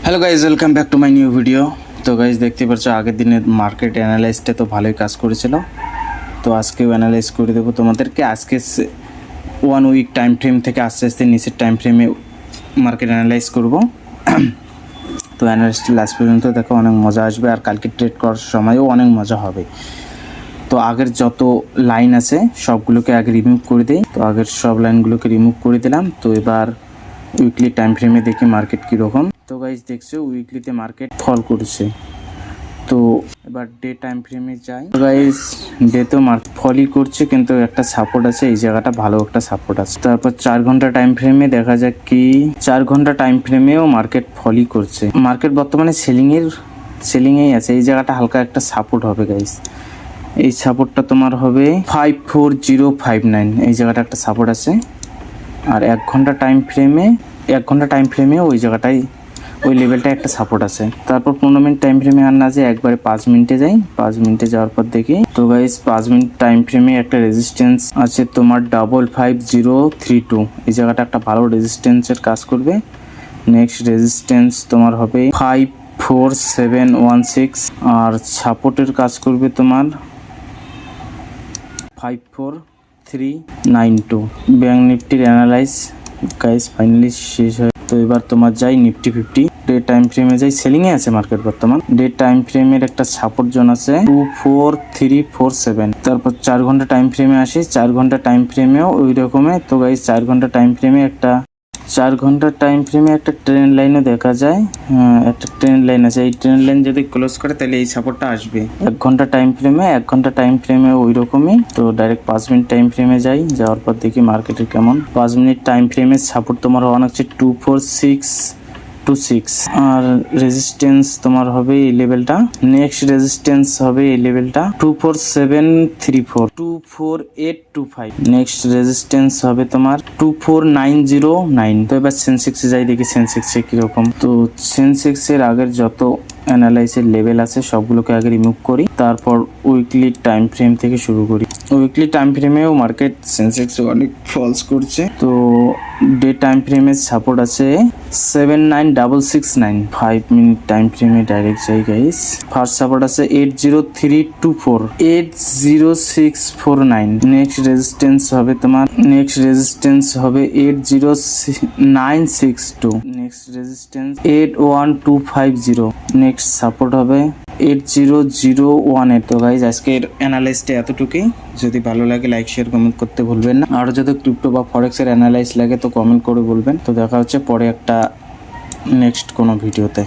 Hello guys, welcome back to my new video. তো guys দেখতে পাচ্ছ আগের দিনের মার্কেট অ্যানালাইসটা তো ভালোই কাজ করেছিল। তো আজকেও অ্যানালাইজ করে দেবো তোমাদেরকে। আজকে 1 উইক টাইম ফ্রেম থেকে আস্তে আস্তে নিচের টাইম ফ্রেমে মার্কেট অ্যানালাইজ করব। তো অ্যানালাইসটি লাস্ট পর্যন্ত দেখো, অনেক মজা আসবে আর কালকে ট্রেড করার সময়ও অনেক মজা হবে। তো আগের যত লাইন আছে সবগুলোকে আগে রিমুভ করে দিই। তো আগের সব লাইনগুলোকে রিমুভ করে দিলাম। তো এবার উইকলি টাইম ফ্রেমে দেখি মার্কেট কীরকম। তো গাইজ দেখছো উইকলিতে মার্কেট ফল করছে। তো এবার ডে টাইম ফ্রেমে যাই। তো গাইজ ডে তো মার্কেট ফলই করছে, কিন্তু একটা সাপোর্ট আছে, এই জায়গাটা ভালো একটা সাপোর্ট আছে। তারপর 4 ঘন্টা টাইম ফ্রেমে দেখা যাক কি 4 ঘন্টা টাইম ফ্রেমেও মার্কেট ফলই করছে। মার্কেট বর্তমানে সেলিংয়েই আছে। এই জায়গাটা হালকা একটা সাপোর্ট হবে গাইজ। এই সাপোর্টটা তোমার হবে 54059। এই জায়গাটা একটা সাপোর্ট আছে। আর 1 ঘন্টা টাইম ফ্রেমে ওই জায়গাটাই, ওই লেভেলটা একটা সাপোর্ট আছে। তারপর 15 মিনিট টাইম ফ্রেমে আর না যায়, একবারে 5 মিনিটে যাই। 5 মিনিটে যাওয়ার পর দেখি তো গাইস 5 মিনিট টাইম ফ্রেমে একটা রেজিস্ট্যান্স আছে তোমার 55032। এই জায়গাটা একটা ভালো রেজিস্ট্যান্সের কাজ করবে। নেক্সট রেজিস্ট্যান্স তোমার হবে 54716। আর সাপোর্টের কাজ করবে তোমার 54392। ব্যাংক নিফটির অ্যানালাইজ গাইস ফাইনালি শেষ হয়। তো এবার তোমার যাই নিফটি 50 ডে টাইম ফ্রেমে যাই। সেলিংয়ে আছে মার্কেট বর্তমান। ডে টাইম ফ্রেমের একটা সাপোর্ট জোন আছে 24347। তারপর 4 ঘন্টা টাইম ফ্রেমে আসি। 4 ঘন্টা টাইম ফ্রেমেও ওই রকমের। তো গাইস 4 ঘন্টা টাইম ফ্রেমে একটা ট্রেন্ড লাইনও দেখা যায়। একটা ট্রেন্ড লাইন আছে। এই ট্রেন্ড লাইন যদি ক্লোজ করে তাহলে এই সাপোর্টটা আসবে। 1 ঘন্টা টাইম ফ্রেমে ওই রকমই। তো ডাইরেক্ট 5 মিনিট টাইম ফ্রেমে যাই। যাওয়ার পর দেখি মার্কেটের কেমন। 5 মিনিট টাইম ফ্রেমের সাপোর্ট তোমার হওয়া হচ্ছে 24626। আর রেজিস্ট্যান্স তোমার হবে এই লেভেলটা। নেক্সট রেজিস্ট্যান্স হবে এই লেভেলটা 24734 নেক্সট রেজিস্ট্যান্স হবে তোমার 24909। তো এবার সেন্সেক্সে যাই, দেখি সেন্সেক্সে কিরকম। তো সেন্সেক্সের আগের যত অ্যানালাইসের লেভেল আছে সবগুলোকে আগে রিমুভ করি, তারপর উইকলি টাইম ফ্রেম থেকে শুরু করি। উইকলি টাইম ফ্রেমেও মার্কেট সেন্সেক্স অনেক ফলস করছে। তো ডে টাইম ফ্রেমের সাপোর্ট আছে 79669। 5 মিনিট টাইম ফ্রেমে ডাইরেক্ট যাই গাইস। ফার্স্ট সাপোর্ট আছে 80324 নেক্সট রেজিস্ট্যান্স হবে তোমার 80962। Next resistance 81250। নেক্সট সাপোর্ট হবে 80018। তো গাইজ আজকের অ্যানালাইসটা এতটুকুই। যদি ভালো লাগে লাইক শেয়ার কমেন্ট করতে ভুলবেন না। আর যদি ক্রিপ্টো বা ফরেক্সের অ্যানালাইস লাগে তো কমেন্ট করে বলবেন। তো দেখা হচ্ছে পরে একটা নেক্সট কোনো ভিডিওতে।